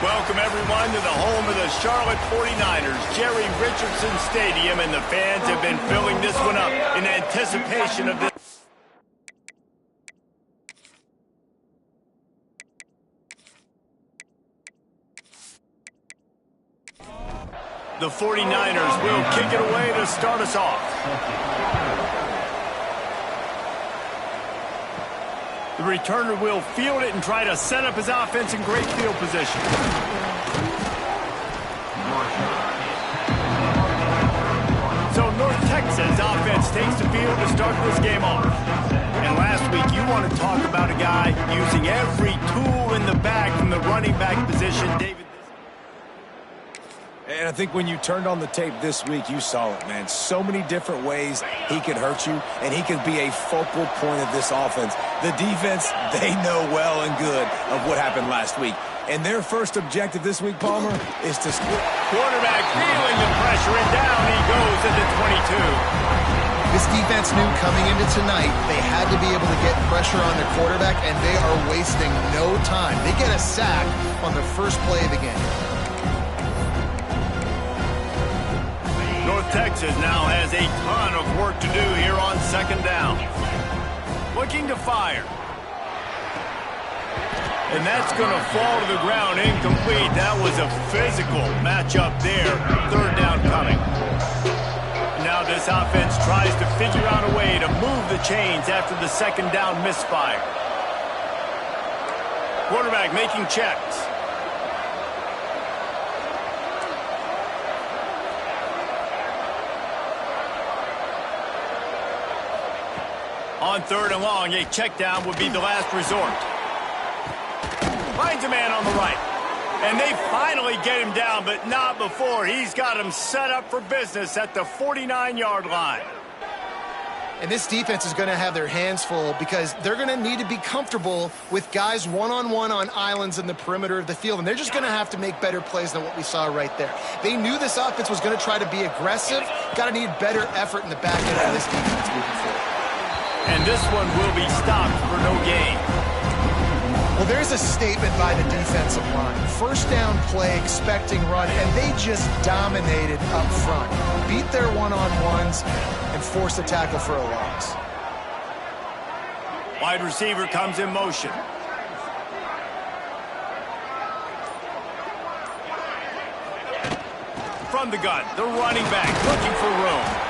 Welcome, everyone, to the home of the Charlotte 49ers, Jerry Richardson Stadium, and the fans have been filling this one up in anticipation of this. The 49ers will kick it away to start us off. The returner will field it and try to set up his offense in great field position. So North Texas offense takes the field to start this game off. And last week, you want to talk about a guy using every tool in the bag from the running back position, David. And I think when you turned on the tape this week, you saw it, man. So many different ways he could hurt you, and he could be a focal point of this offense. The defense, they know well and good of what happened last week. And their first objective this week, Palmer, is to score. Quarterback feeling the pressure, and down he goes at the 22. This defense knew coming into tonight they had to be able to get pressure on their quarterback, and they are wasting no time. They get a sack on the first play of the game. North Texas now has a ton of work to do here on second down. Looking to fire. And that's going to fall to the ground incomplete. That was a physical matchup there. Third down coming. Now this offense tries to figure out a way to move the chains after the second down misfire. Quarterback making checks. On third and long, a check down would be the last resort. Finds a man on the right. And they finally get him down, but not before. He's got him set up for business at the 49-yard line. And this defense is going to have their hands full because they're going to need to be comfortable with guys one-on-one on islands in the perimeter of the field. And they're just going to have to make better plays than what we saw right there. They knew this offense was going to try to be aggressive. Got to need better effort in the back end of this defense moving forward. And this one will be stopped for no gain. Well, there's a statement by the defensive line. First down play, expecting run, and they just dominated up front. Beat their one-on-ones and forced a tackle for a loss. Wide receiver comes in motion. From the gun, the running back looking for room.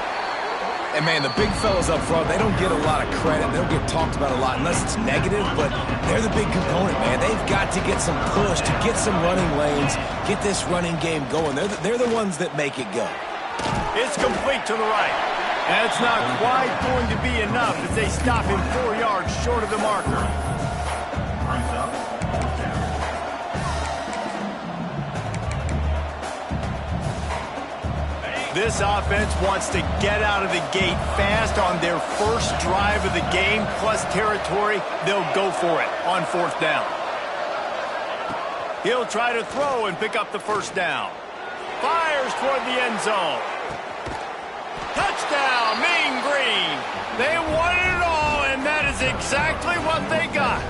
And, man, the big fellas up front, they don't get a lot of credit. They don't get talked about a lot unless it's negative, but they're the big component, man. They've got to get some push, to get some running lanes, get this running game going. They're the ones that make it go. It's complete to the right. And it's not quite going to be enough as they stop him 4 yards short of the marker. This offense wants to get out of the gate fast on their first drive of the game, plus territory. They'll go for it on fourth down. He'll try to throw and pick up the first down. Fires toward the end zone. Touchdown, Mean Green. They wanted it all, and that is exactly what they got.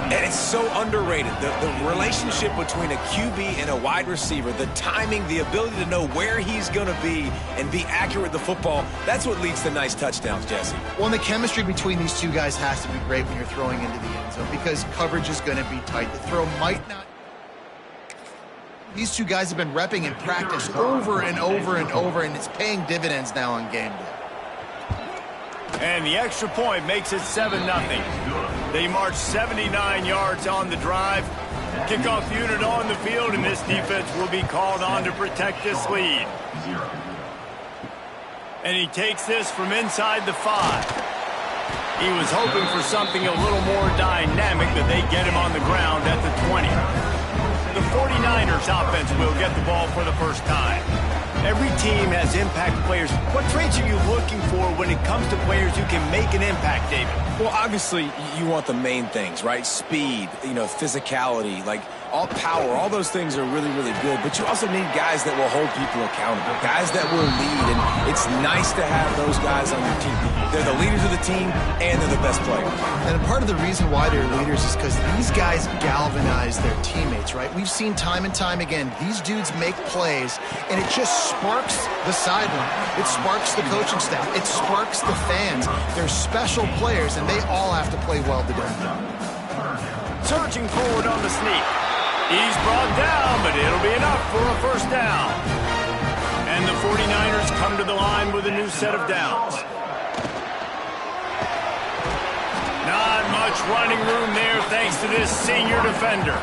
And it's so underrated. The relationship between a QB and a wide receiver, the timing, the ability to know where he's going to be and be accurate with the football, that's what leads to nice touchdowns, Jesse. Well, and the chemistry between these two guys has to be great when you're throwing into the end zone because coverage is going to be tight. The throw might not. These two guys have been repping in practice over and over and over, and it's paying dividends now on game day. And the extra point makes it 7-0. They march 79 yards on the drive. Kickoff unit on the field, and this defense will be called on to protect this lead. And he takes this from inside the 5. He was hoping for something a little more dynamic, but they get him on the ground at the 20. The 49ers offense will get the ball for the first time. Every team has impact players. What traits are you looking for when it comes to players who can make an impact, David? Well, obviously, you want the main things, right? Speed, physicality. Like, all power, all those things are really, really good. But you also need guys that will hold people accountable, guys that will lead. And it's nice to have those guys on your team. They're the leaders of the team, and they're the best players. And part of the reason why they're leaders is because these guys galvanize their teammates, right? We've seen time and time again, these dudes make plays, and it just sparks the sideline. It sparks the coaching staff. It sparks the fans. They're special players, and they all have to play well today. Surging forward on the sneak. He's brought down, but it'll be enough for a first down. And the 49ers come to the line with a new set of downs. Not much running room there thanks to this senior defender.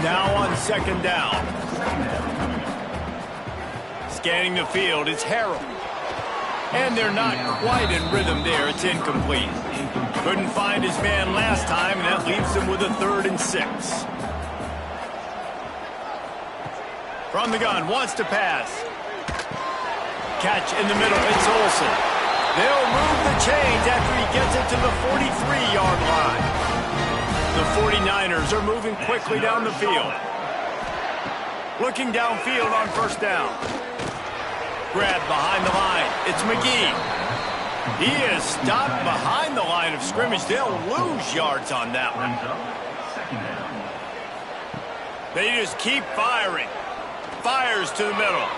Now on second down. Scanning the field, it's Harrell. And they're not quite in rhythm there. It's incomplete. Couldn't find his man last time, and that leaves him with a 3rd and 6. From the gun, wants to pass. Catch in the middle, it's Olsen. They'll move the chains after he gets it to the 43-yard line. The 49ers are moving quickly down the field. Looking downfield on first down. Grab behind the line. It's McGee. He is stopped behind the line of scrimmage. They'll lose yards on that one. They just keep firing. Fires to the middle.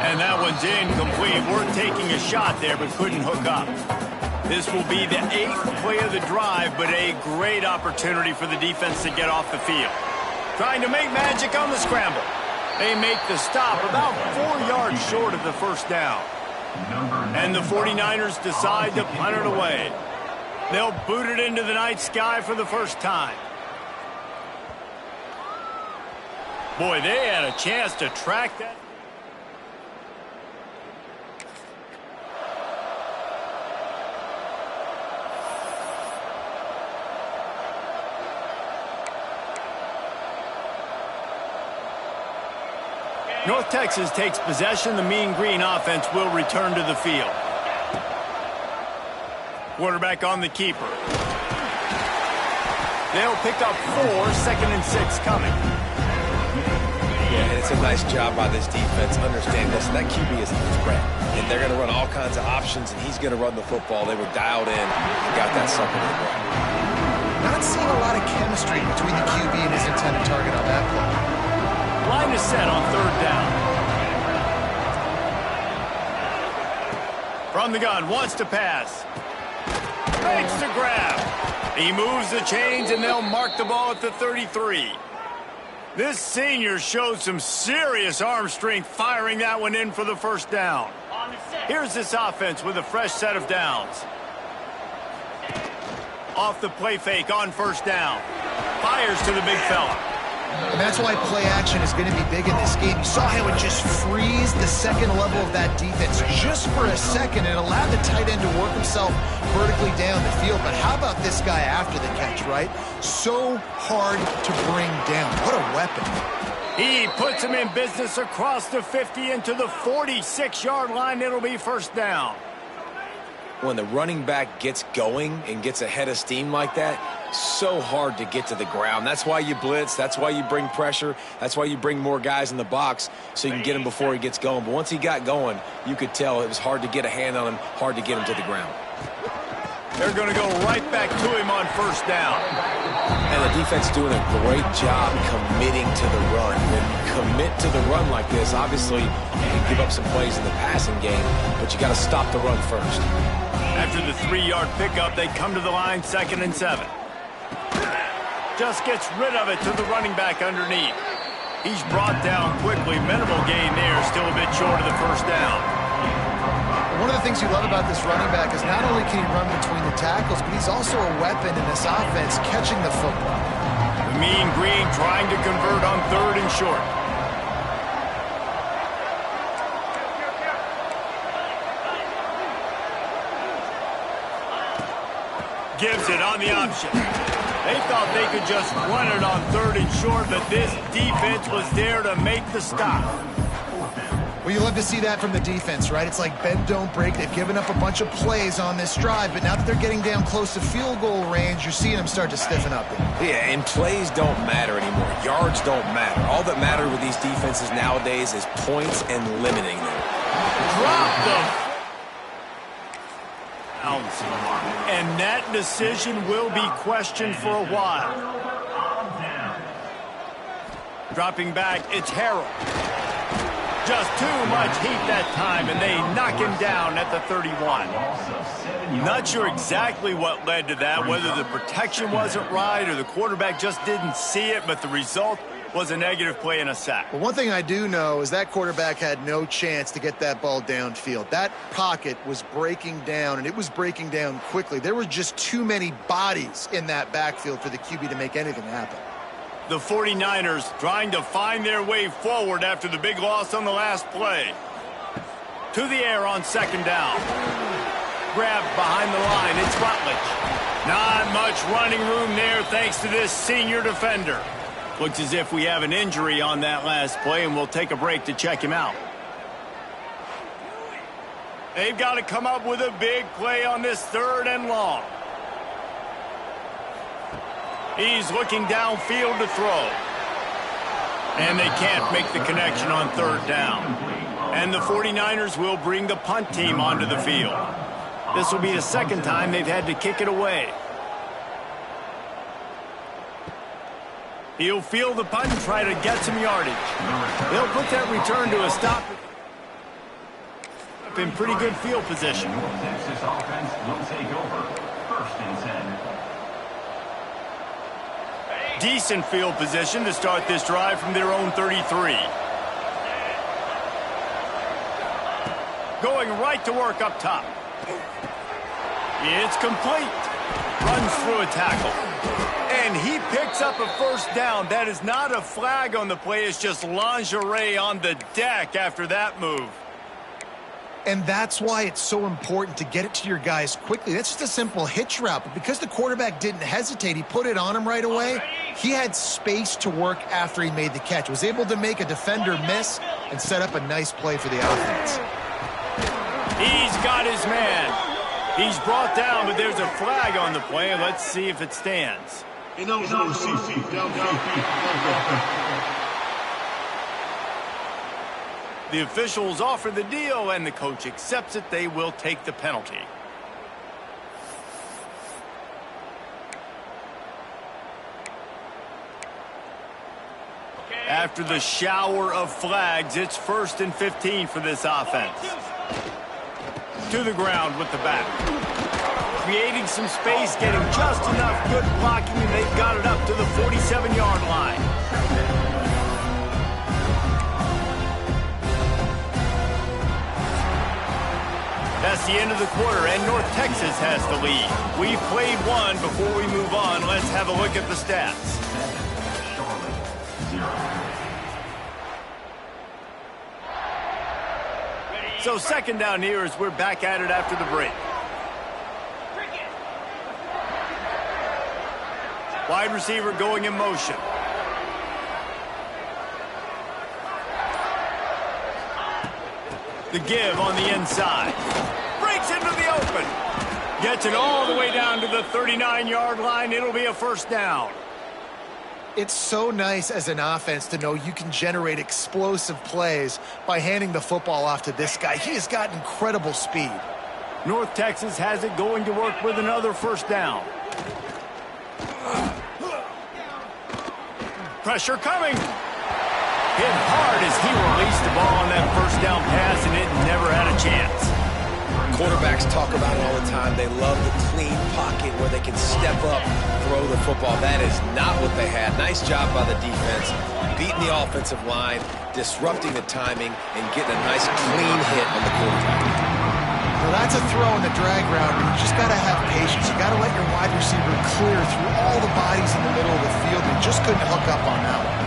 And that one's incomplete. Worth taking a shot there, but couldn't hook up. This will be the 8th play of the drive, but a great opportunity for the defense to get off the field. Trying to make magic on the scramble. They make the stop about 4 yards short of the first down. And the 49ers decide to punt it away. They'll boot it into the night sky for the first time. Boy, they had a chance to track that. North Texas takes possession. The Mean Green offense will return to the field. Quarterback on the keeper. They'll pick up 4, 2nd and 6 coming. Yeah, and it's a nice job by this defense. Understand this, that QB is a threat. And they're going to run all kinds of options, and he's going to run the football. They were dialed in and got that sucker to the ground. Not seeing a lot of chemistry between the QB and his intended target on that play. Line is set on 3rd down. From the gun, wants to pass. Makes the grab. He moves the chains, and they'll mark the ball at the 33. This senior showed some serious arm strength firing that one in for the first down. Here's this offense with a fresh set of downs. Off the play fake on first down. Fires to the big fella. And that's why play action is going to be big in this game. You saw how it just frees the second level of that defense just for a second and allowed the tight end to work himself vertically down the field. But how about this guy after the catch, right? So hard to bring down. What a weapon. He puts him in business across the 50 into the 46-yard line. It'll be first down. When the running back gets going and gets ahead of steam like that, so hard to get to the ground. That's why you blitz. That's why you bring pressure. That's why you bring more guys in the box so you can get him before he gets going. But once he got going, you could tell it was hard to get a hand on him, hard to get him to the ground. They're going to go right back to him on first down. And the defense doing a great job committing to the run. When you commit to the run like this, obviously you can give up some plays in the passing game, but you got to stop the run first. After the 3-yard pickup, they come to the line, 2nd and 7. Just gets rid of it to the running back underneath. He's brought down quickly. Minimal gain there, still a bit short of the first down. One of the things you love about this running back is not only can he run between the tackles, but he's also a weapon in this offense catching the football. The Mean Green trying to convert on 3rd and short. Gives it on the option. They thought they could just run it on 3rd and short, but this defense was there to make the stop. Well, you love to see that from the defense, right? It's like bend, don't break. They've given up a bunch of plays on this drive, but now that they're getting down close to field goal range, you're seeing them start to stiffen up. Yeah, and plays don't matter anymore. Yards don't matter. All that matter with these defenses nowadays is points and limiting them. Drop them. And that decision will be questioned for a while. Dropping back, it's Harrell. Just too much heat that time, and they knock him down at the 31. Not sure exactly what led to that, whether the protection wasn't right or the quarterback just didn't see it, but the result was a negative play and a sack. Well, one thing I do know is that quarterback had no chance to get that ball downfield. That pocket was breaking down, and it was breaking down quickly. There were just too many bodies in that backfield for the QB to make anything happen. The 49ers trying to find their way forward after the big loss on the last play. To the air on second down. Grabbed behind the line. It's Rutledge. Not much running room there thanks to this senior defender. Looks as if we have an injury on that last play, and we'll take a break to check him out. They've got to come up with a big play on this 3rd and long. He's looking downfield to throw. And they can't make the connection on 3rd down. And the 49ers will bring the punt team onto the field. This will be the 2nd time they've had to kick it away. He'll field the punt and try to get some yardage. They'll put that return to a stop in pretty good field position. Texas offense will take over 1st and 10. Decent field position to start this drive from their own 33. Going right to work up top. It's complete. Runs through a tackle. And he picks up a 1st down. That is not a flag on the play. It's just lingerie on the deck after that move. And that's why it's so important to get it to your guys quickly. That's just a simple hitch route. But because the quarterback didn't hesitate, he put it on him right away. He had space to work after he made the catch. Was able to make a defender miss and set up a nice play for the offense. He's got his man. He's brought down, but there's a flag on the play. Let's see if it stands. The officials offer the deal, and the coach accepts it. They will take the penalty. After the shower of flags, it's 1st and 15 for this offense. To the ground with the back. Creating some space, getting just enough good blocking, and they've got it up to the 47-yard line. That's the end of the quarter, and North Texas has the lead. We've played one. Before we move on, let's have a look at the stats. So 2nd down here as we're back at it after the break. Wide receiver going in motion. The give on the inside. Breaks into the open. Gets it all the way down to the 39-yard line. It'll be a 1st down. It's so nice as an offense to know you can generate explosive plays by handing the football off to this guy. He has got incredible speed. North Texas has it going to work with another 1st down. Pressure coming. Hit hard as he released the ball on that 1st down pass, and it never had a chance. Quarterbacks talk about it all the time. They love the clean pocket where they can step up, throw the football. That is not what they had. Nice job by the defense, beating the offensive line, disrupting the timing, and getting a nice clean hit on the quarterback. Well, that's a throw in the drag route, but you just got to have patience. You got to let your wide receiver clear through all the bodies in the middle of the field. They just couldn't hook up on that one.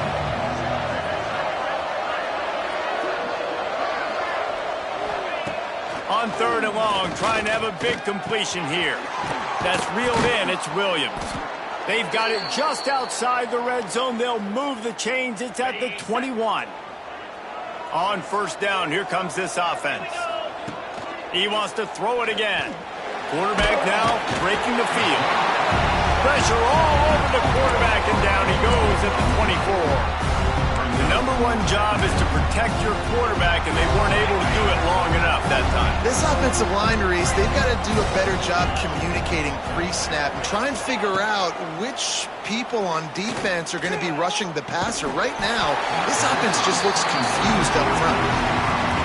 On 3rd and long, trying to have a big completion here. That's reeled in. It's Williams. They've got it just outside the red zone. They'll move the chains. It's at the 21. On first down, here comes this offense. He wants to throw it again. Quarterback now breaking the field. Pressure all over the quarterback, and down he goes at the 24. The number one job is to protect your quarterback, and they weren't able to do it long enough that time. This offensive line, Reese, they've got to do a better job communicating pre-snap and try and figure out which people on defense are going to be rushing the passer. Right now, this offense just looks confused up front.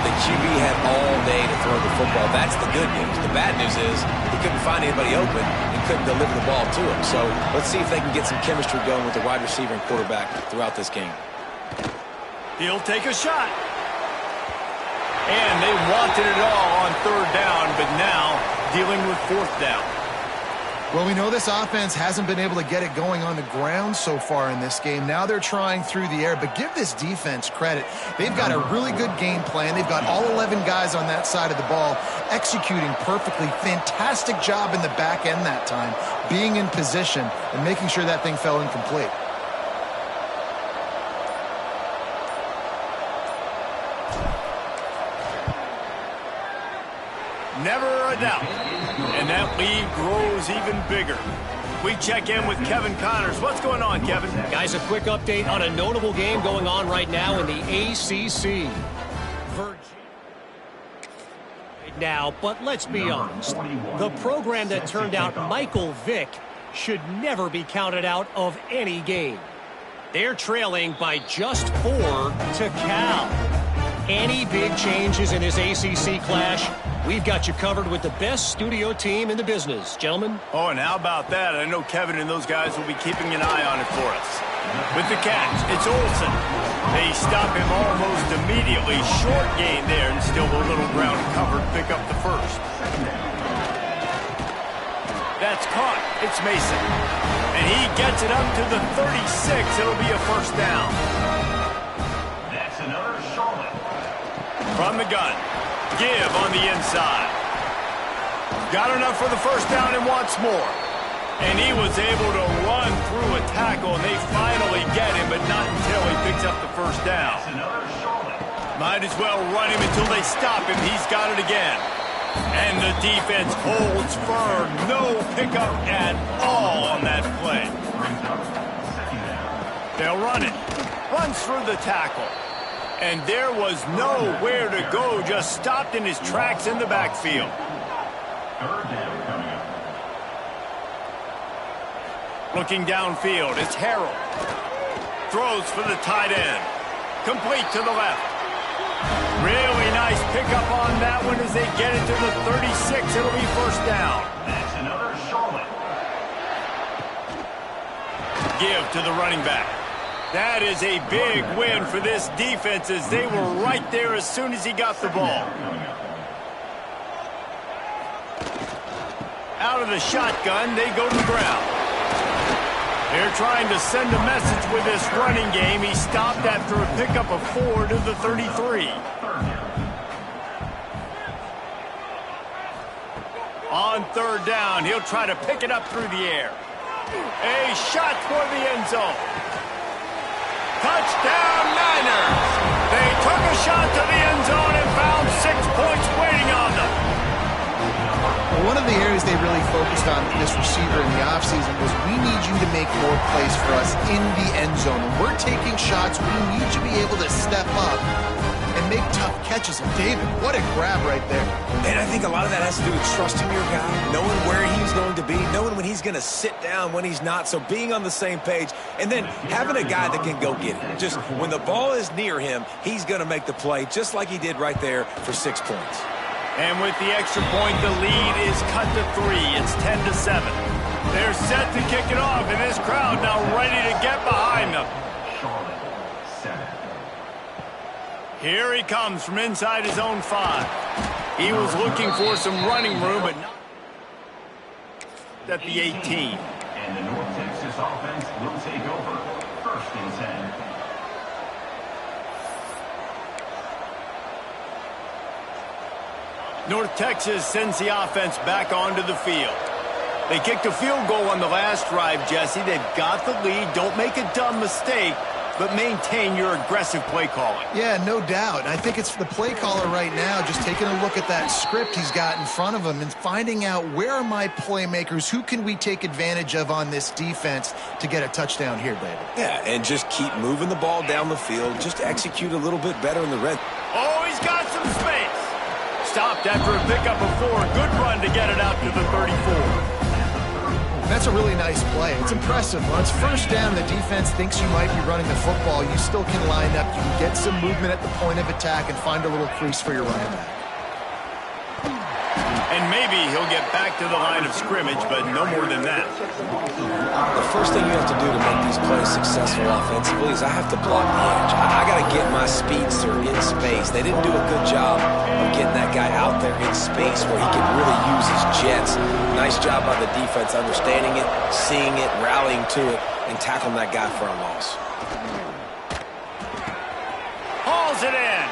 The QB had all day to throw the football. That's the good news. The bad news is he couldn't find anybody open and couldn't deliver the ball to him. So let's see if they can get some chemistry going with the wide receiver and quarterback throughout this game. He'll take a shot. And they wanted it all on third down, but now dealing with fourth down. Well, we know this offense hasn't been able to get it going on the ground so far in this game. Now they're trying through the air, but give this defense credit. They've got a really good game plan. They've got all 11 guys on that side of the ball executing perfectly. Fantastic job in the back end that time, being in position and making sure that thing fell incomplete. Never a doubt. And that lead grows even bigger. We check in with Kevin Connors. What's going on, Kevin? Guys, a quick update on a notable game going on right now in the ACC. Now, but let's be honest. The program that turned out Michael Vick should never be counted out of any game. They're trailing by just 4 to Cal. Any big changes in this ACC clash? We've got you covered with the best studio team in the business, gentlemen. Oh, and how about that? I know Kevin and those guys will be keeping an eye on it for us. With the catch, it's Olsen. They stop him almost immediately. Short gain there, and still a little ground covered. Pick up the first. That's caught. It's Mason. And he gets it up to the 36. It'll be a first down. That's another Charlotte. From the gun. Give on the inside. Got enough for the first down and wants more. And he was able to run through a tackle, and they finally get him, but not until he picks up the first down. That's another Charlotte. Might as well run him until they stop him. He's got it again. And the defense holds firm. No pickup at all on that play. They'll run it. Runs through the tackle. And there was nowhere to go, just stopped in his tracks in the backfield. Third down coming up. Looking downfield, it's Harrell. Throws for the tight end. Complete to the left. Really nice pickup on that one as they get it to the 36. It'll be first down. That's another Charlotte. Give to the running back. That is a big win for this defense as they were right there as soon as he got the ball. Out of the shotgun, they go to the ground. They're trying to send a message with this running game. He stopped after a pickup of 4 to the 33. On third down, he'll try to pick it up through the air. A shot for the end zone. Touchdown, Niners! They took a shot to the end zone and found 6 points waiting on them. Well, one of the areas they really focused on this receiver in the offseason was we need you to make more plays for us in the end zone. When we're taking shots, we need you to be able to step up and make tough catches. And David, what a grab right there. And I think a lot of that has to do with trusting your guy, knowing where he's going to be, knowing when he's going to sit down, when he's not, so being on the same page, and then having a guy that can go get it. Just when the ball is near him, he's going to make the play, just like he did right there for 6 points. And with the extra point, the lead is cut to 3. It's 10-7. They're set to kick it off, and this crowd now ready to get behind them. Charlotte, 7. Here he comes from inside his own 5. He was looking for some running room, but not at the 18. And the North Texas offense will take over. First and 10. North Texas sends the offense back onto the field. They kicked a field goal on the last drive, Jesse. They've got the lead. Don't make a dumb mistake. but maintain your aggressive play calling. Yeah, no doubt. I think it's the play caller right now just taking a look at that script he's got in front of him and finding out where are my playmakers, who can we take advantage of on this defense to get a touchdown here, David. Yeah, and just keep moving the ball down the field. Just execute a little bit better in the red. Oh, he's got some space. Stopped after a pickup of 4. Good run to get it out to the 34. That's a really nice play. It's impressive. When it's first down, the defense thinks you might be running the football. You still can line up. You can get some movement at the point of attack and find a little crease for your running back. And maybe he'll get back to the line of scrimmage, but no more than that. The first thing you have to do to make these plays successful offensively is I have to block the edge. I got to get my speedster in space. They didn't do a good job of getting that guy out there in space where he can really use his jets. Nice job by the defense understanding it, seeing it, rallying to it, and tackling that guy for a loss. Hauls it in.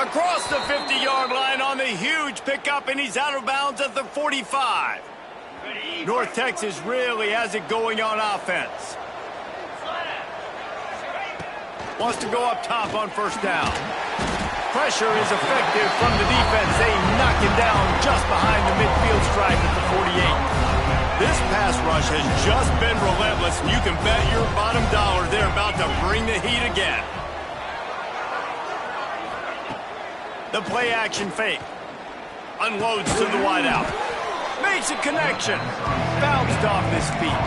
Across the 50-yard line on the huge pickup, and he's out of bounds at the 45. North Texas really has it going on offense. Wants to go up top on first down. Pressure is effective from the defense. They knock him down just behind the midfield stripe at the 48. This pass rush has just been relentless, and you can bet your bottom dollar they're about to bring the heat again. The play action fake. Unloads to the wideout. Makes a connection. Bounced off his feet.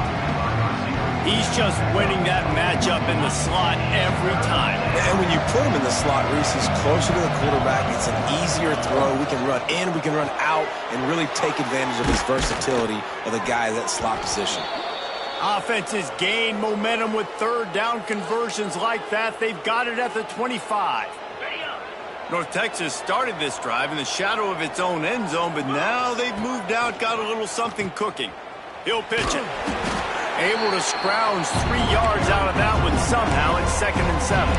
He's just winning that matchup in the slot every time. And when you put him in the slot, Reese, he's closer to the quarterback. It's an easier throw. We can run in, we can run out, and really take advantage of his versatility of the guy in that slot position. Offenses gain momentum with third down conversions like that. They've got it at the 25. North Texas started this drive in the shadow of its own end zone, but now they've moved out, got a little something cooking. He'll pitch it. Able to scrounge 3 yards out of that one somehow. It's 2nd and 7.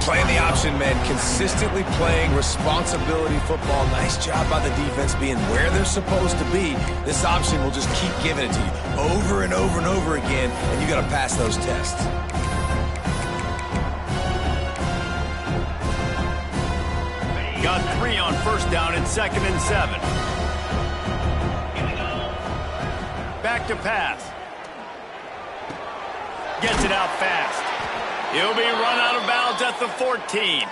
Playing the option, man, consistently playing responsibility football. Nice job by the defense being where they're supposed to be. This option will just keep giving it to you over and over and over again, and you got to pass those tests. Got 3 on first down and 2nd and 7. Back to pass. Gets it out fast. He'll be run out of bounds at the 14.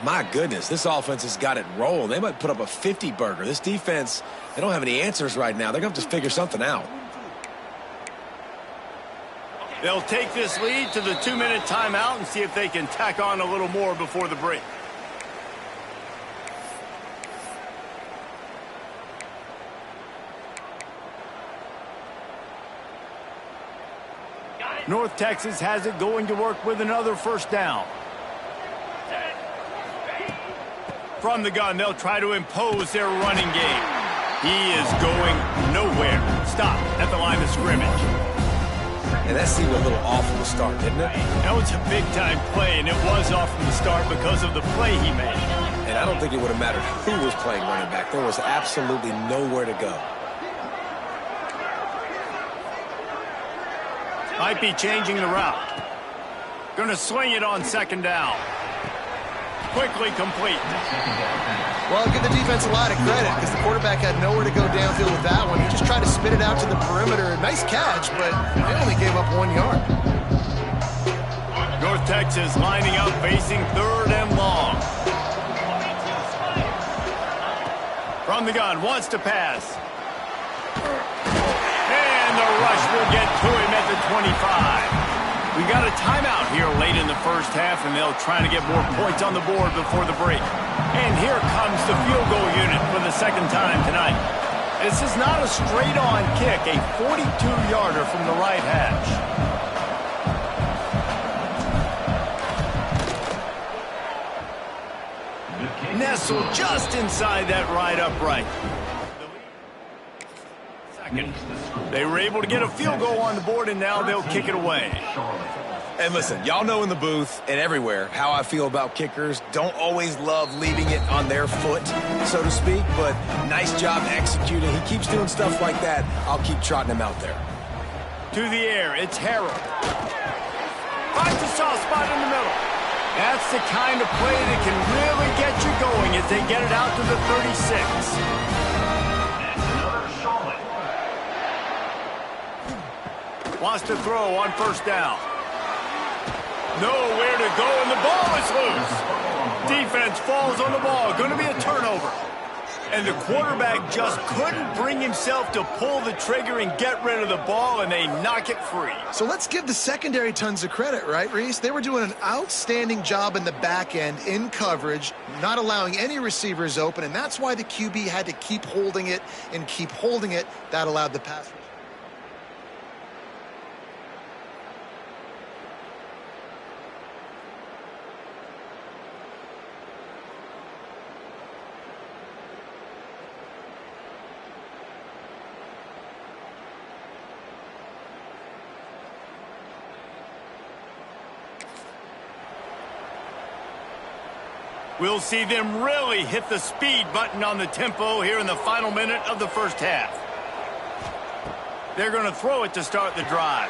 My goodness, this offense has got it rolling. They might put up a 50-burger. This defense, they don't have any answers right now. They're going to have to figure something out. They'll take this lead to the 2-minute timeout and see if they can tack on a little more before the break. North Texas has it going to work with another first down. From the gun, they'll try to impose their running game. He is going nowhere. Stop at the line of scrimmage. And that seemed a little off from the start, didn't it? That was a big-time play, and it was off from the start because of the play he made. And I don't think it would have mattered who was playing running back. There was absolutely nowhere to go. Might be changing the route. Going to swing it on 2nd down. Quickly complete. Well, I'll give the defense a lot of credit because the quarterback had nowhere to go downfield with that one. He just tried to spit it out to the perimeter. Nice catch, but they only gave up 1 yard. North Texas lining up, facing 3rd and long. From the gun, wants to pass. And the rush will get to him at the 25. We got a timeout here late in the first half, and they'll try to get more points on the board before the break. And here comes the field goal unit for the 2nd time tonight. This is not a straight-on kick, a 42-yarder from the right hash. Nestled just inside that right upright. They were able to get a field goal on the board, and now they'll kick it away. And listen, y'all know in the booth and everywhere how I feel about kickers. Don't always love leaving it on their foot, so to speak, but nice job executing. He keeps doing stuff like that. I'll keep trotting him out there. To the air, it's Harrell. Finds a soft spot in the middle. That's the kind of play that can really get you going as they get it out to the 36. That's another solid. Wants to throw on first down. Nowhere to go, and the ball is loose. Defense falls on the ball. Going to be a turnover. And the quarterback just couldn't bring himself to pull the trigger and get rid of the ball, and they knock it free. So let's give the secondary tons of credit, right, Reese? They were doing an outstanding job in the back end in coverage, not allowing any receivers open, and that's why the QB had to keep holding it and keep holding it. That allowed the pass. We'll see them really hit the speed button on the tempo here in the final minute of the first half. They're going to throw it to start the drive.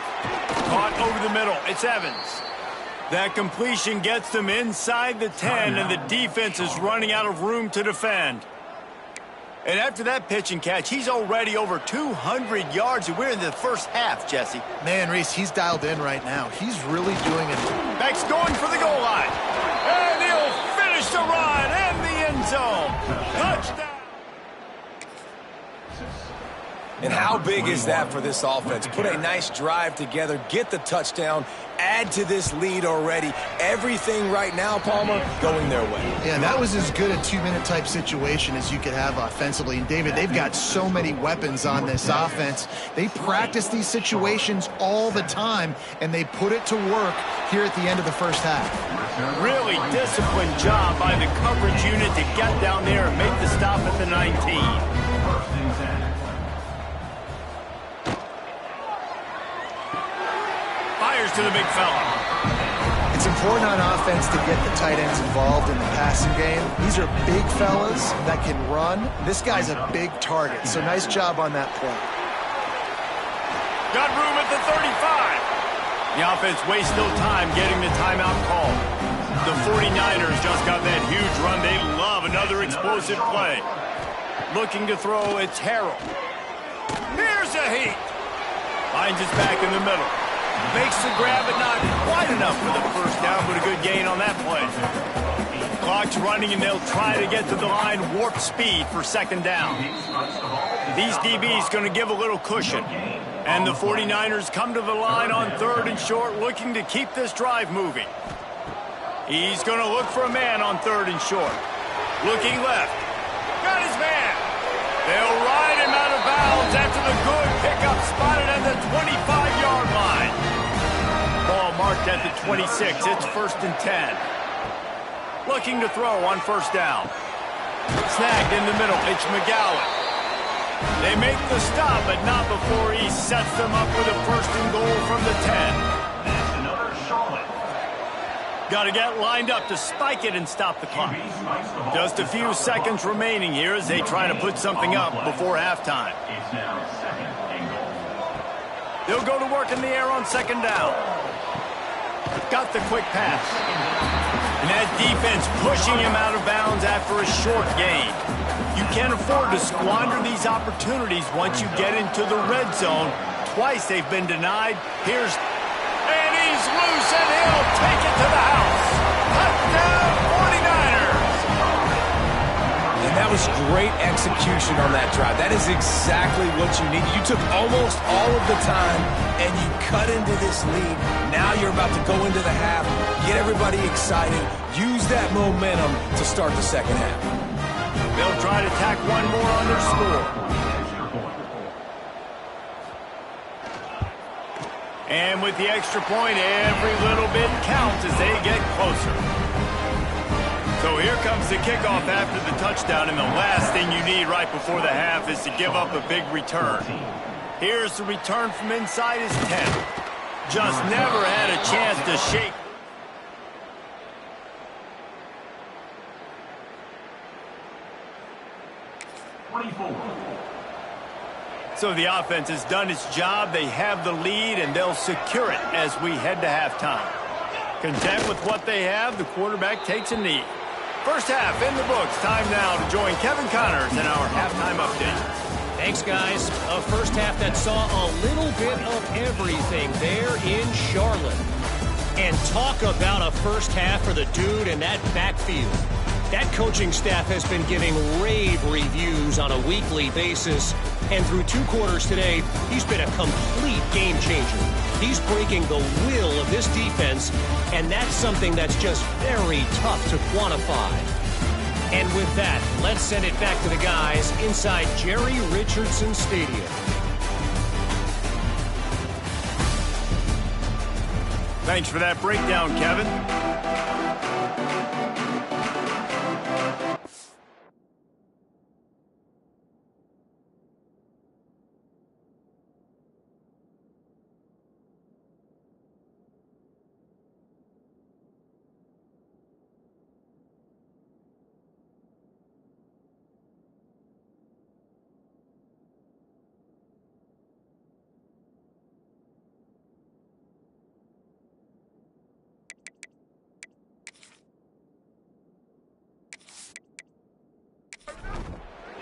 Caught over the middle. It's Evans. That completion gets them inside the 10, and the defense is running out of room to defend. And after that pitch and catch, he's already over 200 yards, and we're in the first half, Jesse. Man, Reese, he's dialed in right now. He's really doing it. Beck's going for the goal line. And he'll finish the run and the end zone. Touchdown. And how big is that for this offense? Put a nice drive together, get the touchdown, add to this lead already. Everything right now, Palmer, going their way. Yeah, that was as good a two-minute type situation as you could have offensively. And, David, they've got so many weapons on this offense. They practice these situations all the time, and they put it to work here at the end of the first half. Really disciplined job by the coverage unit to get down there and make the stop at the 19. To the big fella. It's important on offense to get the tight ends involved in the passing game. These are big fellas that can run. This guy's a big target, so nice job on that play. Got room at the 35. The offense wastes no time getting the timeout call. The 49ers just got that huge run. They love another explosive play. Looking to throw, it's Harrell. Here's a heat. Finds his back in the middle. Makes the grab, but not quite enough for the first down, but a good gain on that play. Clock's running, and they'll try to get to the line warp speed for second down. These DBs going to give a little cushion. And the 49ers come to the line on third and short, looking to keep this drive moving. He's going to look for a man on third and short. Looking left. Got his man. They'll ride him out of bounds after the good pickup spotted at the 25-yard line. Ball marked at the 26. It's first and 10. Looking to throw on first down. Snagged in the middle. It's McGowan. They make the stop, but not before he sets them up with a first and goal from the 10. That's another solid. Got to get lined up to spike it and stop the clock. Just a few seconds remaining here as they try to put something up before halftime. It's now second and goal. They'll go to work in the air on second down. Got the quick pass. And that defense pushing him out of bounds after a short gain. You can't afford to squander these opportunities once you get into the red zone. Twice they've been denied. And he's loose, and he'll take it to the house. Touchdown, 49ers. And that was great execution on that drive. That is exactly what you needed. You took almost all of the time, and you cut into this lead. Now you're about to go into the half, get everybody excited, use that momentum to start the second half. They'll try to tack one more on their score. And with the extra point, every little bit counts as they get closer. So here comes the kickoff after the touchdown, and the last thing you need right before the half is to give up a big return. Here's the return from inside his 10. Just never had a chance to shake. So the offense has done its job. They have the lead, and they'll secure it as we head to halftime. Content with what they have, the quarterback takes a knee. First half in the books. Time now to join Kevin Connors in our halftime update. Thanks, guys. A first half that saw a little bit of everything there in Charlotte. And talk about a first half for the dude in that backfield. That coaching staff has been giving rave reviews on a weekly basis. And through 2 quarters today, he's been a complete game changer. He's breaking the will of this defense, and that's something that's just very tough to quantify. And with that, let's send it back to the guys inside Jerry Richardson Stadium. Thanks for that breakdown, Kevin.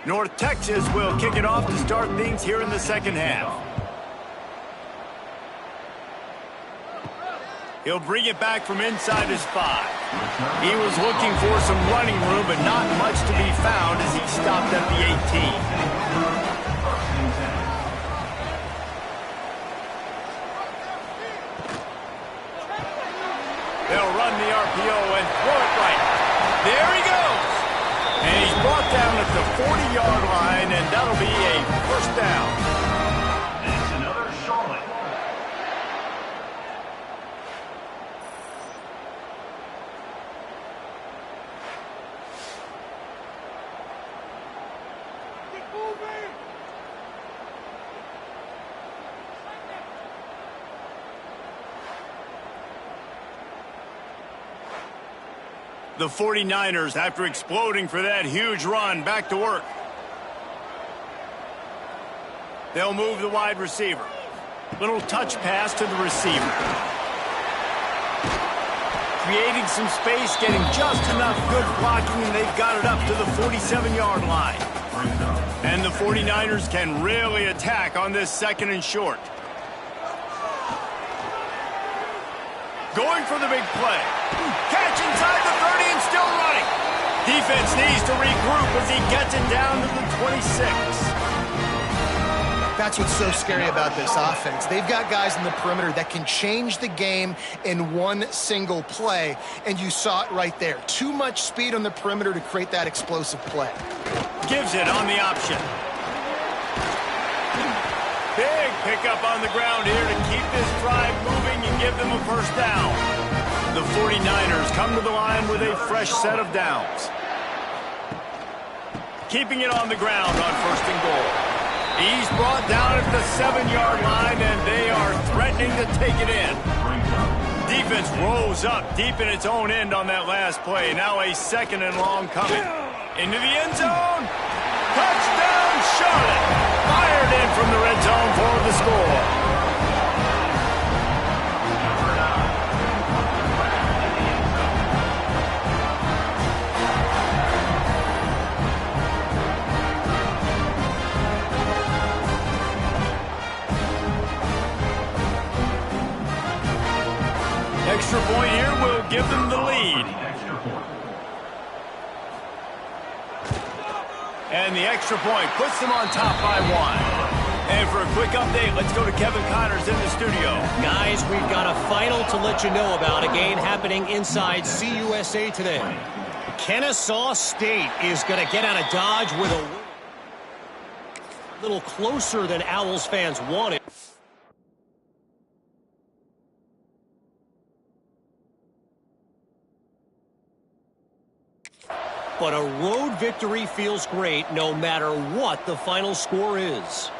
North Texas will kick it off to start things here in the second half. He'll bring it back from inside his 5. He was looking for some running room, but not much to be found as he stopped at the 18. They'll run the RPO and throw it right. There he goes. And he's brought down at the 40-yard line, and that'll be a first down. It's another Charlotte. The 49ers, after exploding for that huge run, back to work. They'll move the wide receiver. Little touch pass to the receiver. Creating some space, getting just enough good blocking, and they've got it up to the 47-yard line. And the 49ers can really attack on this second and short. Going for the big play. Catch inside the 30 and still running. Defense needs to regroup as he gets it down to the 26. That's what's so scary about this offense. They've got guys in the perimeter that can change the game in one single play, and you saw it right there. Too much speed on the perimeter to create that explosive play. Gives it on the option. Big pickup on the ground here to keep this drive moving and give them a first down. The 49ers come to the line with a fresh set of downs. Keeping it on the ground on first and goal. He's brought down at the 7-yard line, and they are threatening to take it in. Defense rose up deep in its own end on that last play. Now a second and long coming. Into the end zone. Touchdown, Charlotte. Fired in from the red zone for the score. Extra point here will give them the lead. And the extra point puts them on top by 1. And for a quick update, let's go to Kevin Connors in the studio. Guys, we've got a final to let you know about, a game happening inside CUSA today. Kennesaw State is going to get out of Dodge with a little closer than Owls fans wanted. But a road victory feels great no matter what the final score is.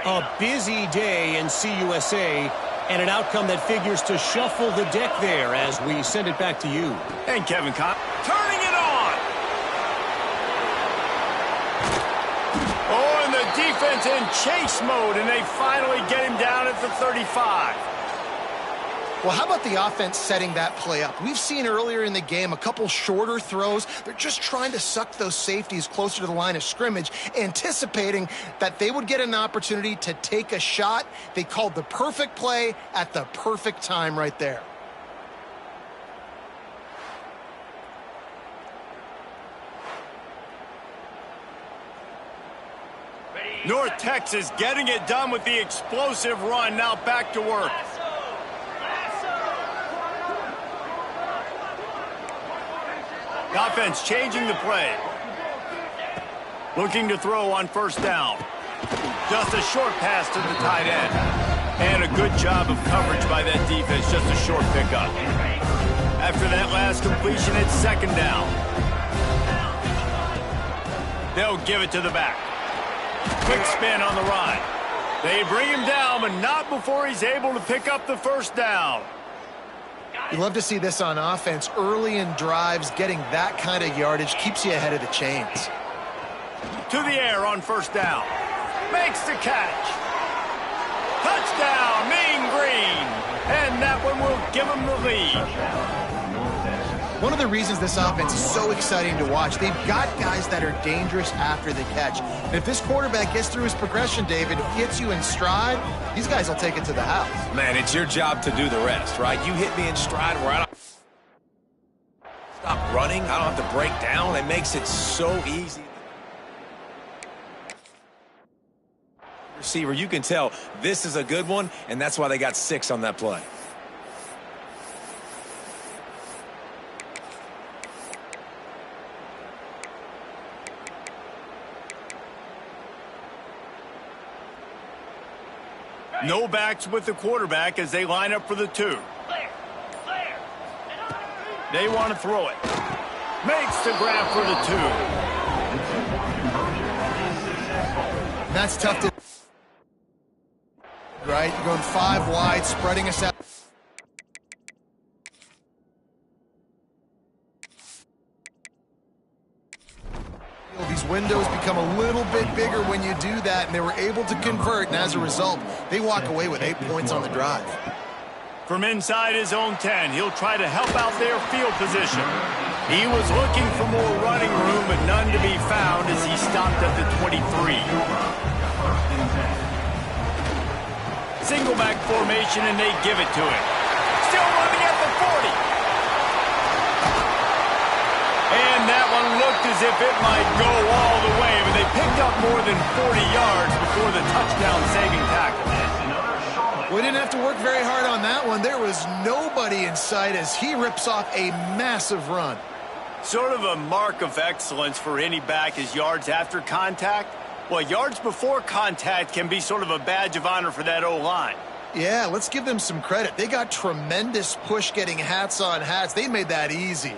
A busy day in CUSA, and an outcome that figures to shuffle the deck there as we send it back to you. And Kevin Connors turning it on. Oh, and the defense in chase mode, and they finally get him down at the 35. Well, how about the offense setting that play up? We've seen earlier in the game a couple shorter throws. They're just trying to suck those safeties closer to the line of scrimmage, anticipating that they would get an opportunity to take a shot. They called the perfect play at the perfect time right there. North Texas getting it done with the explosive run. Now back to work. The offense changing the play. Looking to throw on first down. Just a short pass to the tight end. And a good job of coverage by that defense. Just a short pickup. After that last completion, it's second down. They'll give it to the back. Quick spin on the run. They bring him down, but not before he's able to pick up the first down. You love to see this on offense. Early in drives, getting that kind of yardage keeps you ahead of the chains. To the air on first down. Makes the catch. Touchdown, Mean Green. And that one will give him the lead. One of the reasons this offense is so exciting to watch, they've got guys that are dangerous after the catch. And if this quarterback gets through his progression, David, gets you in stride, these guys will take it to the house. Man, it's your job to do the rest, right? You hit me in stride where I don't stop running. I don't have to break down. It makes it so easy. Receiver, you can tell this is a good one, and that's why they got 6 on that play. No backs with the quarterback as they line up for the 2. They want to throw it. Makes the grab for the 2. That's tough to... Right? You're going 5 wide, spreading us out. These windows become a little bit bigger when you do that, and they were able to convert, and as a result, they walk away with 8 points on the drive. From inside his own 10, he'll try to help out their field position. He was looking for more running room, but none to be found as he stopped at the 23. Single back formation, and they give it to him. Still running at the 40. And that one looked as if it might go all the way, but they picked up more than 40 yards before the touchdown-saving tackle. We didn't have to work very hard on that one. There was nobody in sight as he rips off a massive run. Sort of a mark of excellence for any back is yards after contact. Well, yards before contact can be sort of a badge of honor for that O-line. Yeah, let's give them some credit. They got tremendous push getting hats on hats. They made that easy.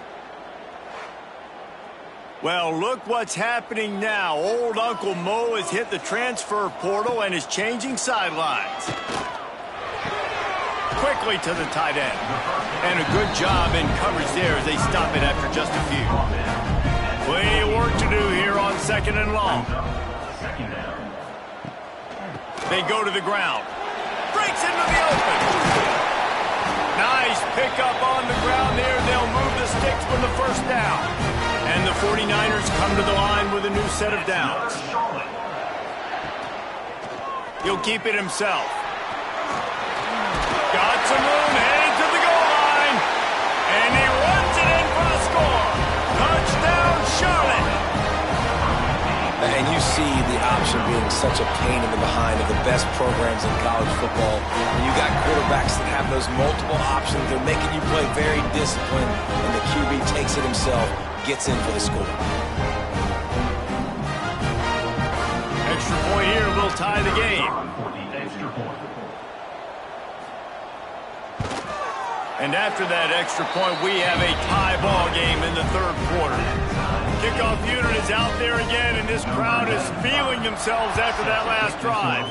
Well, look what's happening now. Old Uncle Mo has hit the transfer portal and is changing sidelines. Quickly to the tight end. And a good job in coverage there as they stop it after just a few. Plenty of work to do here on second and long. They go to the ground. Breaks into the open. Nice pickup on the ground there. They'll move the sticks for the first down. And the 49ers come to the line with a new set of downs. He'll keep it himself. Got some room, headed to the goal line. And he runs it in for the score. Touchdown, Charlotte. And you see the option being such a pain in the behind of the best programs in college football. When you got quarterbacks that have those multiple options, they're making you play very disciplined, and the QB takes it himself, gets in for the score. Extra point here will tie the game. And after that extra point, we have a tie ball game in the third quarter. Kickoff unit is out there again, and this crowd is feeling themselves after that last drive.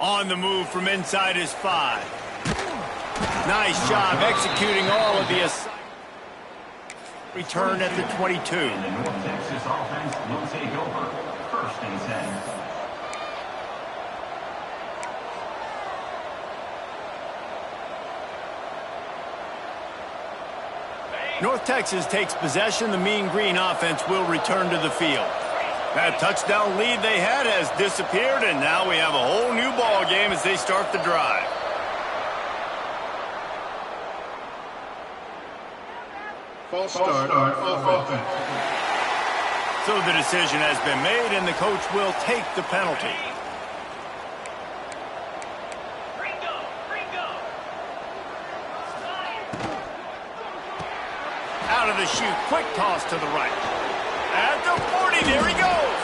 On the move from inside his 5. Nice job executing all of the return at the 22. The North Texas offense will take over. First and 10. North Texas takes possession. The Mean Green offense will return to the field. That touchdown lead they had has disappeared, and now we have a whole new ball game as they start the drive. False start of offense. So the decision has been made, and the coach will take the penalty. Out of the chute, quick toss to the right. At the 40, there he goes.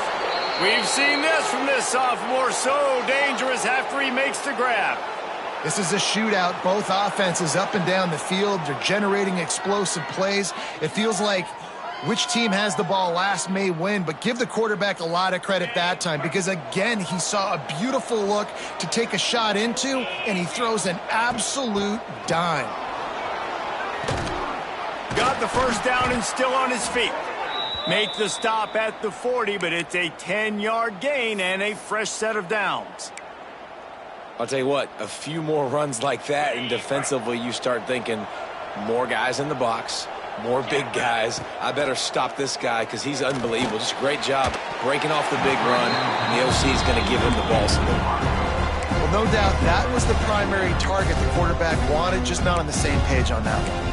We've seen this from this sophomore, so dangerous after he makes the grab. This is a shootout. Both offenses up and down the field. They're generating explosive plays. It feels like which team has the ball last may win, but give the quarterback a lot of credit that time because, again, he saw a beautiful look to take a shot into, and he throws an absolute dime. Got the first down and still on his feet. Make the stop at the 40, but it's a 10-yard gain and a fresh set of downs. I'll tell you what, a few more runs like that, and defensively you start thinking more guys in the box, more big guys. I better stop this guy because he's unbelievable. Just a great job breaking off the big run, and the OC is going to give him the ball salute. Well, no doubt that was the primary target the quarterback wanted, just not on the same page on that one.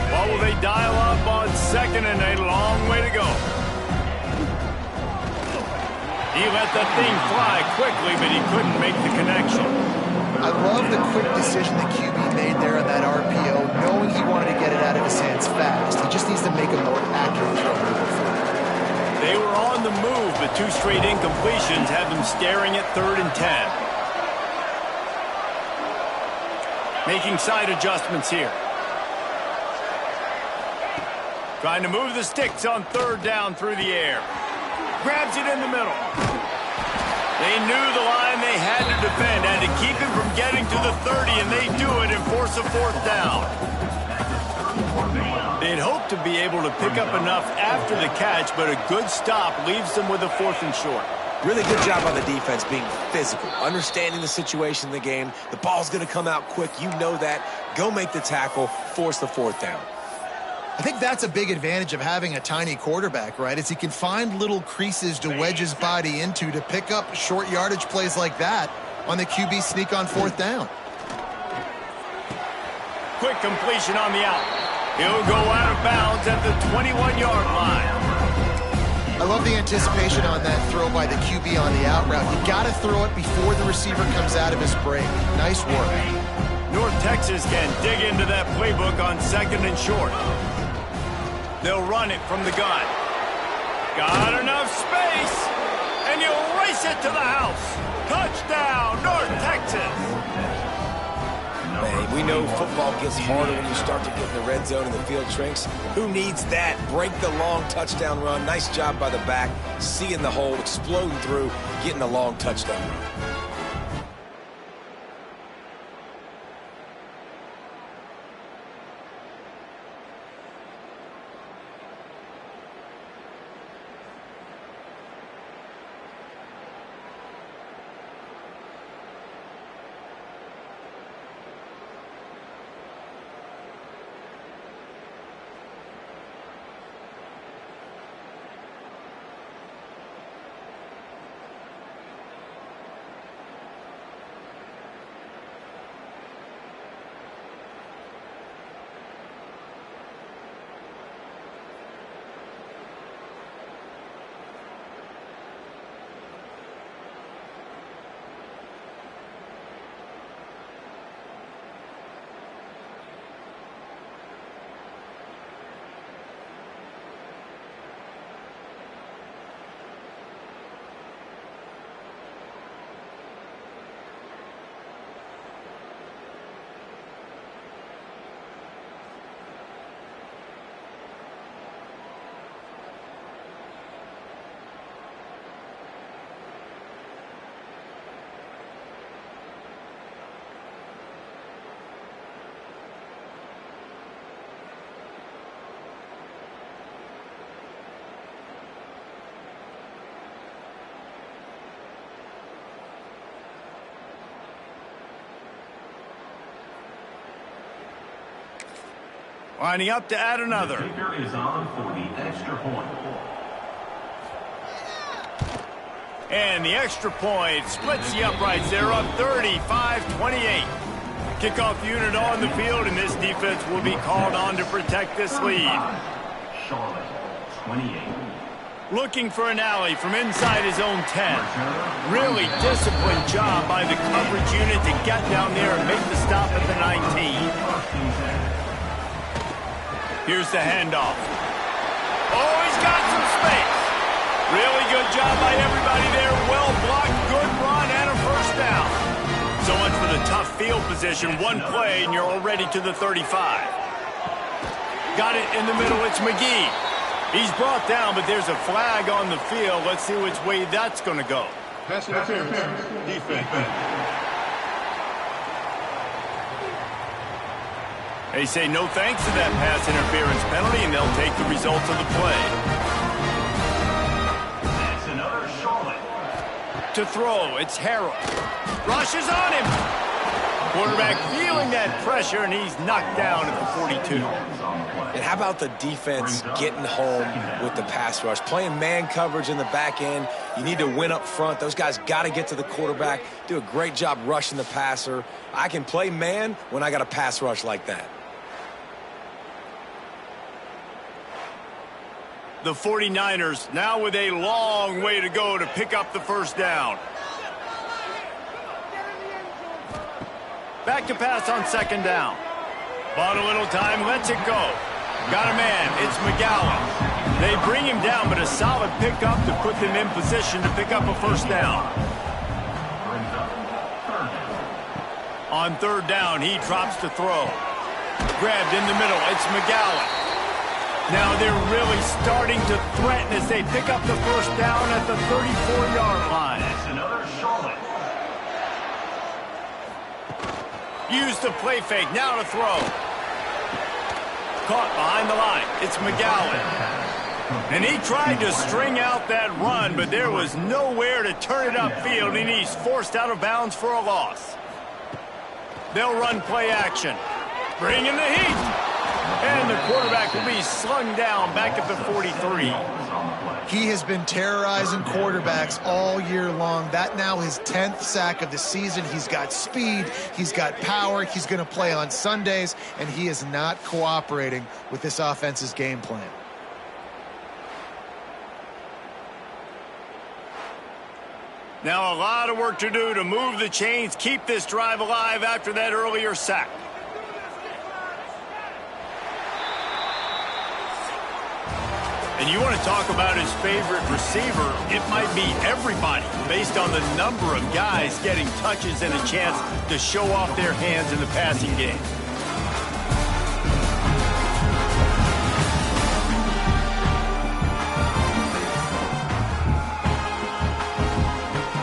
What will they dial up on second and a long way to go? He let that thing fly quickly, but he couldn't make the connection. I love the quick decision the QB made there on that RPO, knowing he wanted to get it out of his hands fast. He just needs to make a more accurate throw moving forward. They were on the move, but two straight incompletions have them staring at 3rd and 10. Making side adjustments here. Trying to move the sticks on 3rd down through the air. Grabs it in the middle. They knew the line they had to defend and to keep him from getting to the 30, and they do it and force a 4th down. They'd hoped to be able to pick up enough after the catch, but a good stop leaves them with a 4th and short. Really good job on the defense being physical, understanding the situation in the game. The ball's going to come out quick. You know that. Go make the tackle, force the 4th down. I think that's a big advantage of having a tiny quarterback, right? Is he can find little creases to wedge his body into to pick up short yardage plays like that on the QB sneak on 4th down. Quick completion on the out. He'll go out of bounds at the 21-yard line. I love the anticipation on that throw by the QB on the out route. You got to throw it before the receiver comes out of his break. Nice work. North Texas can dig into that playbook on 2nd and short. They'll run it from the gun. Got enough space, and you'll race it to the house. Touchdown, North Texas. Man, we know football gets harder when you start to get in the red zone and the field shrinks. Who needs that? Break the long touchdown run. Nice job by the back, seeing the hole, exploding through, getting a long touchdown run. Lining up to add another. The kicker is on for the extra point. And the extra point splits the uprights. They're up 35-28. Kickoff unit on the field, and this defense will be called on to protect this lead. Charlotte, 28. Looking for an alley from inside his own 10. Really disciplined job by the coverage unit to get down there and make the stop at the 19. Here's the handoff. Oh, he's got some space. Really good job by everybody there. Well blocked, good run, and a first down. So much for the tough field position. One play, and you're already to the 35. Got it in the middle. It's McGee. He's brought down, but there's a flag on the field. Let's see which way that's going to go. Pass interference. Defense. They say no thanks to that pass interference penalty, and they'll take the results of the play. That's another Charlotte. To throw, it's Harrell. Rushes on him. Quarterback feeling that pressure, and he's knocked down at the 42. And how about the defense getting home with the pass rush? Playing man coverage in the back end. You need to win up front. Those guys got to get to the quarterback, do a great job rushing the passer. I can play man when I got a pass rush like that. The 49ers now with a long way to go to pick up the first down. Back to pass on second down. Bought a little time, lets it go. Got a man, it's McGowan. They bring him down, but a solid pickup to put them in position to pick up a first down. On third down, he drops to throw. Grabbed in the middle, it's McGowan. Now they're really starting to threaten as they pick up the first down at the 34-yard line. That's another Charlotte. Use the play fake, now to throw. Caught behind the line, it's McGowan. And he tried to string out that run, but there was nowhere to turn it upfield, and he's forced out of bounds for a loss. They'll run play action. Bring in the heat. And the quarterback will be slung down back at the 43. He has been terrorizing quarterbacks all year long. That now his 10th sack of the season. He's got speed. He's got power. He's going to play on Sundays, and he is not cooperating with this offense's game plan. Now a lot of work to do to move the chains, keep this drive alive after that earlier sack. And you want to talk about his favorite receiver, it might be everybody based on the number of guys getting touches and a chance to show off their hands in the passing game.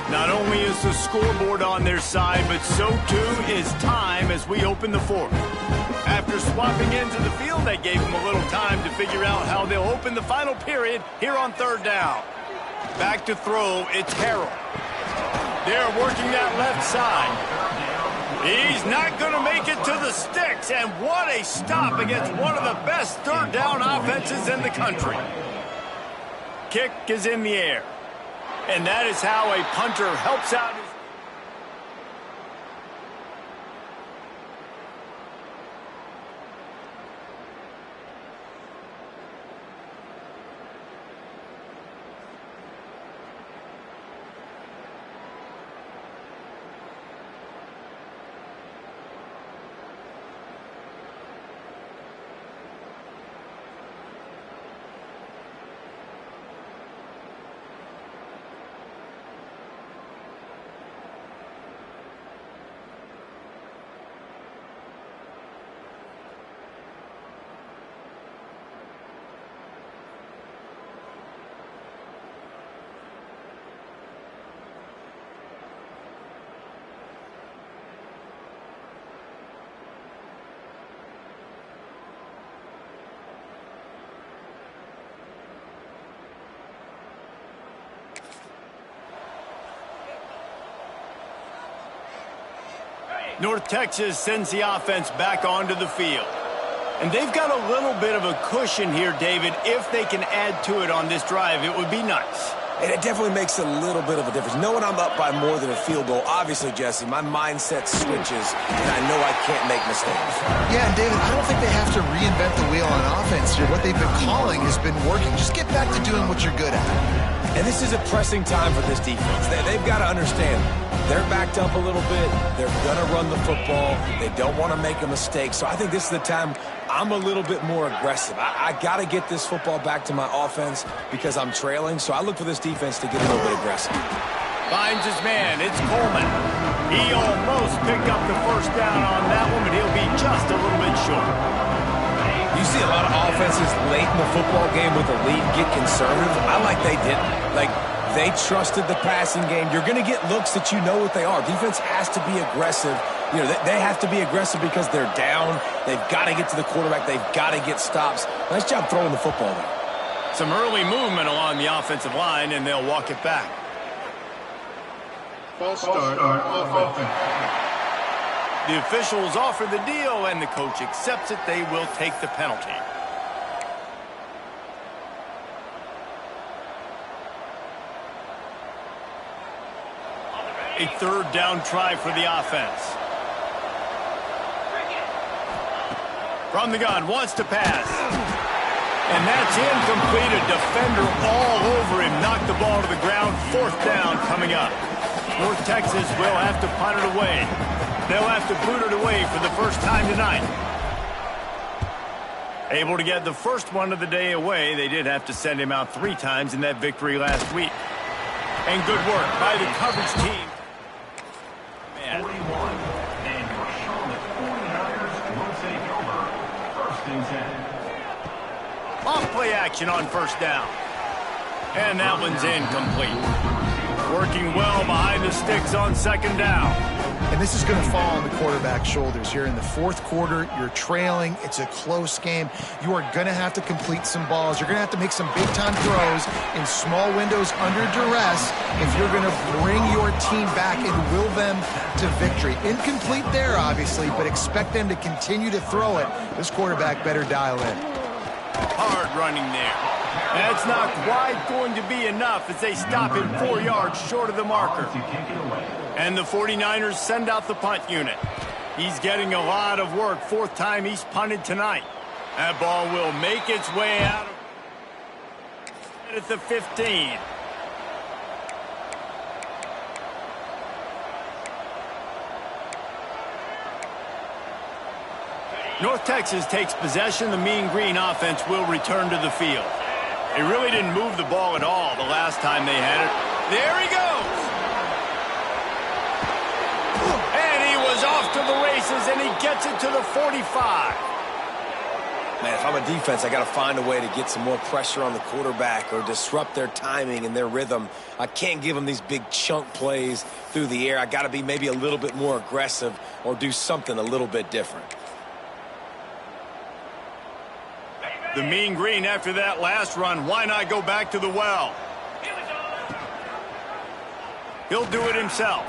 Not only is the scoreboard on their side, but so too is time as we open the fourth. After swapping into the field, they gave him a little time to figure out how they'll open the final period here on third down. Back to throw, it's Harrell. They're working that left side. He's not going to make it to the sticks, and what a stop against one of the best third down offenses in the country. Kick is in the air, and that is how a punter helps out his... North Texas sends the offense back onto the field. And they've got a little bit of a cushion here, David. If they can add to it on this drive, it would be nice. And it definitely makes a little bit of a difference. Knowing I'm up by more than a field goal, obviously, Jesse, my mindset switches, and I know I can't make mistakes. Yeah, and David, I don't think they have to reinvent the wheel on offense here. What they've been calling has been working. Just get back to doing what you're good at. And this is a pressing time for this defense. They've got to understand they're backed up a little bit. They're going to run the football. They don't want to make a mistake. So I think this is the time I'm a little bit more aggressive. I got to get this football back to my offense because I'm trailing. So I look for this defense to get a little bit aggressive. Finds his man. It's Coleman. He almost picked up the first down on that one, but he'll be just a little bit short. You see a lot of offenses late in the football game with a lead get conservative. I like they didn't. Like, they trusted the passing game. You're going to get looks that you know what they are. Defense has to be aggressive. You know, they have to be aggressive because they're down. They've got to get to the quarterback. They've got to get stops. Nice job throwing the football there. Some early movement along the offensive line, and they'll walk it back. False start on offense. The officials offer the deal, and the coach accepts it. They will take the penalty. A third down try for the offense. From the gun, wants to pass. And that's incomplete. A defender all over him. Knocked the ball to the ground. Fourth down coming up. North Texas will have to punt it away. They'll have to boot it away for the first time tonight. Able to get the first one of the day away. They did have to send him out 3 times in that victory last week. And good work by the coverage team. 41. And your Charlotte 49ers will take over. First and 10. Off play action on first down. And that one's incomplete. Working well behind the sticks on second down. And this is going to fall on the quarterback's shoulders here in the fourth quarter. You're trailing. It's a close game. You are going to have to complete some balls. You're going to have to make some big-time throws in small windows under duress if you're going to bring your team back and will them to victory. Incomplete there, obviously, but expect them to continue to throw it. This quarterback better dial in. Hard running there. That's not quite going to be enough as they stop him 4 yards short of the marker. And the 49ers send out the punt unit. He's getting a lot of work. 4th time he's punted tonight. That ball will make its way out at the 15. North Texas takes possession. The Mean Green offense will return to the field. They really didn't move the ball at all the last time they had it. There he goes. And he was off to the races, and he gets it to the 45. Man, if I'm a defense, I got to find a way to get some more pressure on the quarterback or disrupt their timing and their rhythm. I can't give them these big chunk plays through the air. I got to be maybe a little bit more aggressive or do something a little bit different. The Mean Green after that last run. Why not go back to the well? He'll do it himself.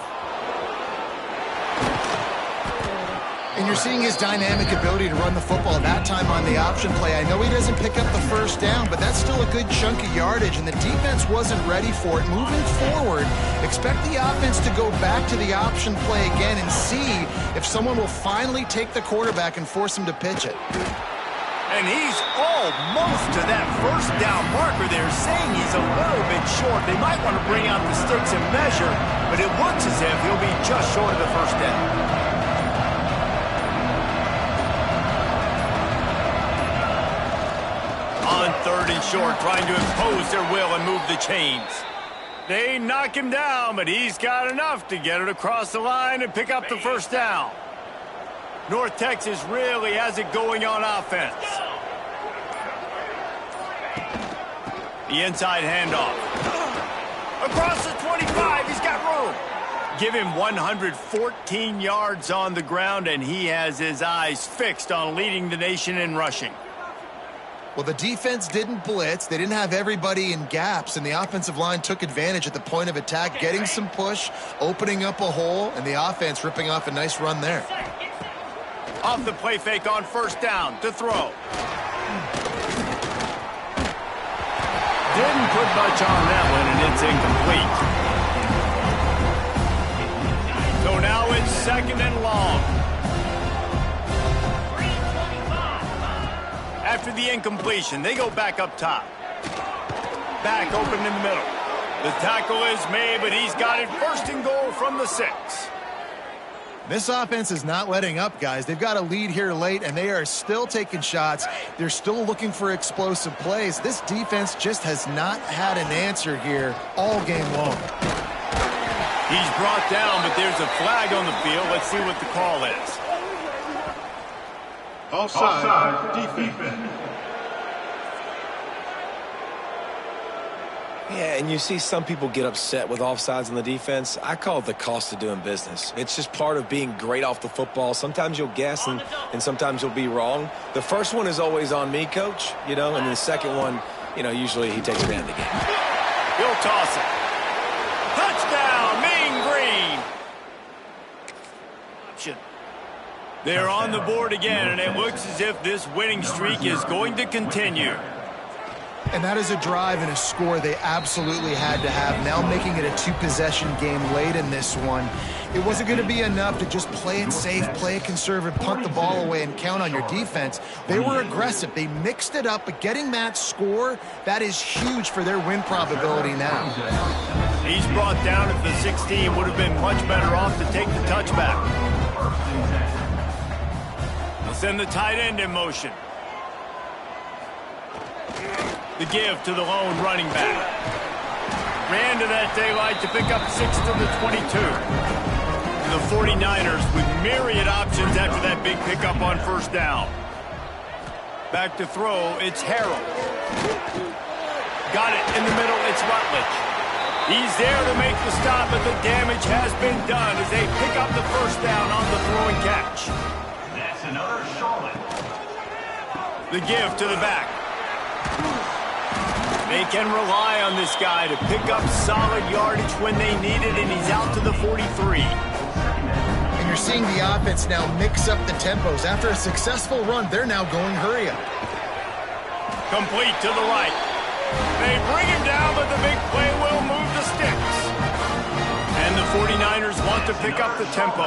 And you're seeing his dynamic ability to run the football that time on the option play. I know he doesn't pick up the first down, but that's still a good chunk of yardage, and the defense wasn't ready for it. Moving forward, expect the offense to go back to the option play again and see if someone will finally take the quarterback and force him to pitch it. And he's almost to that first down marker there, saying he's a little bit short. They might want to bring out the sticks and measure, but it looks as if he'll be just short of the first down. On 3rd and short, trying to impose their will and move the chains. They knock him down, but he's got enough to get it across the line and pick up the first down. North Texas really has it going on offense. The inside handoff. Across the 25, he's got room. Give him 114 yards on the ground, and he has his eyes fixed on leading the nation in rushing. Well, the defense didn't blitz. They didn't have everybody in gaps, and the offensive line took advantage at the point of attack, getting some push, opening up a hole, and the offense ripping off a nice run there. Off the play fake on first down to throw. Didn't put much on that one, and it's incomplete. So now it's second and long. After the incompletion, they go back up top. Back open in the middle. The tackle is made, but he's got it first and goal from the 6. This offense is not letting up, guys. They've got a lead here late, and they are still taking shots. They're still looking for explosive plays. This defense just has not had an answer here all game long. He's brought down, but there's a flag on the field. Let's see what the call is. Offside, defense. Yeah, and you see some people get upset with offsides on the defense. I call it the cost of doing business. It's just part of being great off the football. Sometimes you'll guess, and sometimes you'll be wrong. The first one is always on me, Coach, and the second one, usually he takes it in the game. He'll toss it. Touchdown, Mean Green. They're on the board again, and it looks as if this winning streak is going to continue. And that is a drive and a score they absolutely had to have. Now making it a 2-possession game late in this one. It wasn't going to be enough to just play it safe, play it conservative, punt the ball away, and count on your defense. They were aggressive. They mixed it up, but getting that score, that is huge for their win probability now. He's brought down at the 16. Would have been much better off to take the touchback. They'll send the tight end in motion. The give to the lone running back. Ran to that daylight to pick up 6 to the 22. The 49ers with myriad options after that big pickup on first down. Back to throw, it's Harrell. Got it in the middle, it's Rutledge. He's there to make the stop, but the damage has been done as they pick up the first down on the throw and catch. That's another Charlotte. The give to the back. They can rely on this guy to pick up solid yardage when they need it, and he's out to the 43. And you're seeing the offense now mix up the tempos. After a successful run, they're now going hurry up. Complete to the right. They bring him down, but the big play will move the sticks. And the 49ers want to pick up the tempo.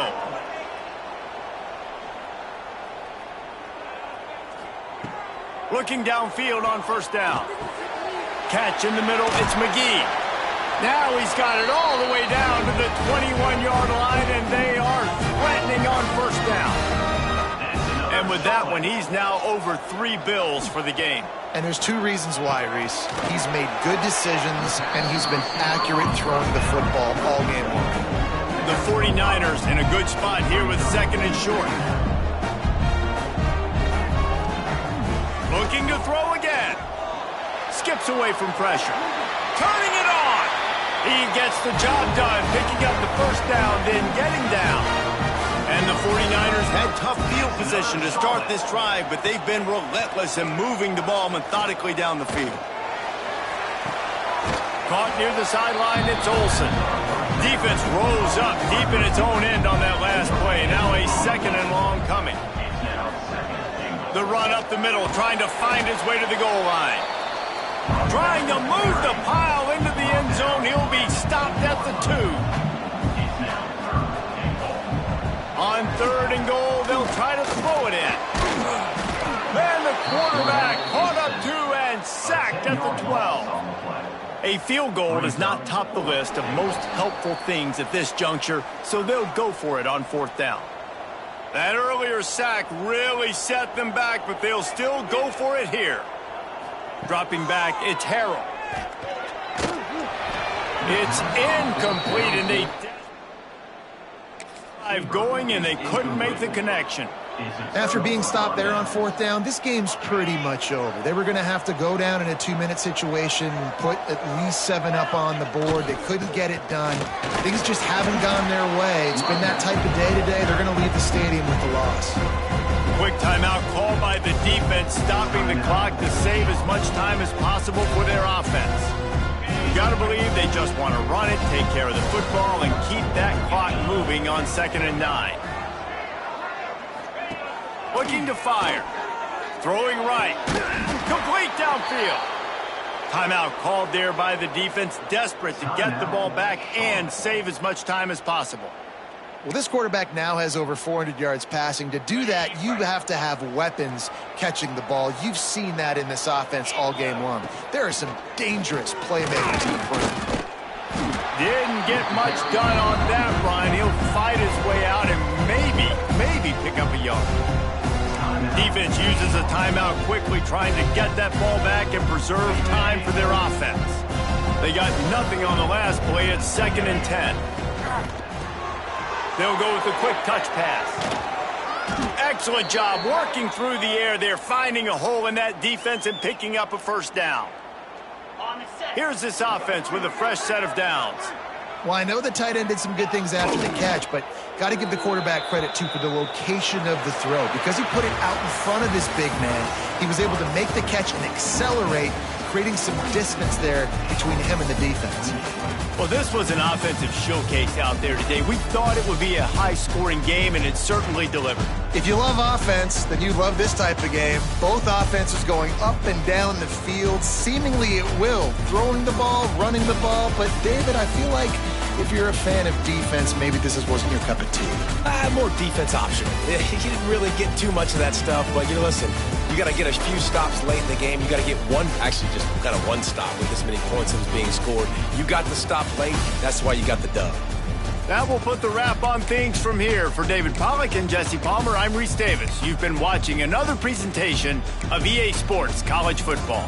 Looking downfield on first down. Catch in the middle, it's McGee. Now he's got it all the way down to the 21-yard line, and they are threatening on first down. And with that one, he's now over 3 bills for the game. And there's 2 reasons why, Reese. He's made good decisions, and he's been accurate throwing the football all game long. The 49ers in a good spot here with second and short. Looking to throw again. Skips away from pressure. Turning it on. He gets the job done, picking up the first down, then getting down. And the 49ers had tough field position to start this drive, but they've been relentless in moving the ball methodically down the field. Caught near the sideline, it's Olsen. Defense rose up deep in its own end on that last play. Now a second and long coming. The run up the middle, trying to find his way to the goal line. Trying to move the pile into the end zone. He'll be stopped at the 2. On third and goal, they'll try to throw it in. And the quarterback caught up 2 and sacked at the 12. A field goal does not top the list of most helpful things at this juncture, so they'll go for it on fourth down. That earlier sack really set them back, but they'll still go for it here. Dropping back, it's Harrell. It's incomplete, and they drive going, and they couldn't make the connection. After being stopped there on fourth down, this game's pretty much over. They were going to have to go down in a 2-minute situation and put at least 7 up on the board. They couldn't get it done. Things just haven't gone their way. It's been that type of day today. They're going to leave the stadium with the loss. Quick timeout called by the defense, stopping the clock to save as much time as possible for their offense. You got to believe they just want to run it, take care of the football, and keep that clock moving on 2nd and 9. Looking to fire. Throwing right. Complete downfield. Timeout called there by the defense, desperate to get the ball back and save as much time as possible. Well, this quarterback now has over 400 yards passing. To do that, you have to have weapons catching the ball. You've seen that in this offense all game long. There are some dangerous playmakers in front. Didn't get much done on that run. He'll fight his way out and maybe pick up a yard. Defense uses a timeout quickly, trying to get that ball back and preserve time for their offense. They got nothing on the last play. It's 2nd and 10. They'll go with a quick touch pass. Excellent job working through the air there, finding a hole in that defense and picking up a first down. Here's this offense with a fresh set of downs. Well, I know the tight end did some good things after the catch, but got to give the quarterback credit, too, for the location of the throw. Because he put it out in front of his big man, he was able to make the catch and accelerate, creating some distance there between him and the defense. Well, this was an offensive showcase out there today. We thought it would be a high-scoring game, and it certainly delivered. If you love offense, then you love this type of game. Both offenses going up and down the field, seemingly at will, throwing the ball, running the ball. But, David, I feel like if you're a fan of defense, maybe this wasn't your cup of tea. More defense optional. He didn't really get too much of that stuff, but, listen, you got to get a few stops late in the game. You got to get one stop with this many points that was being scored. You got the stop late. That's why you got the dub. That will put the wrap on things from here. For David Pollack and Jesse Palmer, I'm Reese Davis. You've been watching another presentation of EA Sports College Football.